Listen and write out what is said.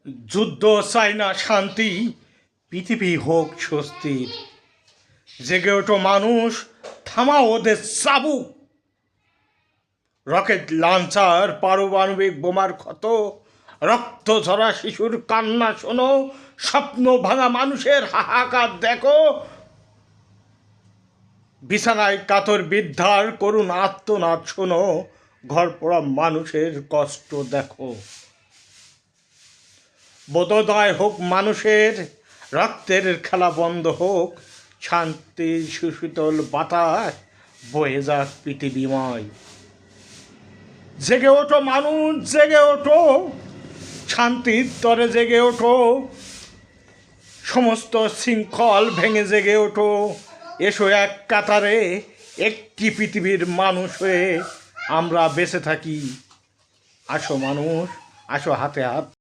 যুদ্ধ চাই না, শান্তি, পৃথিবী হোক স্বস্তির। জেগে ওঠো মানুষ, থামাও ওদের চাবুক। রকেট লঞ্চার, পারমাণবিক বোমার ক্ষত, রক্ত ঝরা শিশুর কান্না শোনো, স্বপ্ন ভাঙা মানুষের হাহাকার দেখো, বিছানায় কাতর বৃদ্ধার করুণ আর্তনাদ শোনো, ঘর পোড়া মানুষের কষ্ট দেখো। বোধোদয় হোক মানুষের, রক্তের খেলা বন্ধ হোক, শান্তির সুশীতল বাতাস বয়ে যাক পৃথিবীময়। জেগে ওঠো মানুষ, জেগে ওঠো, শান্তির তরে জেগে ওঠো, সমস্ত শৃঙ্খল ভেঙে জেগে ওঠো। এসো এক কাতারে, একটি পৃথিবীর মানুষ হয়ে আমরা বেঁচে থাকি। আসো মানুষ, আসো হাতে হাত।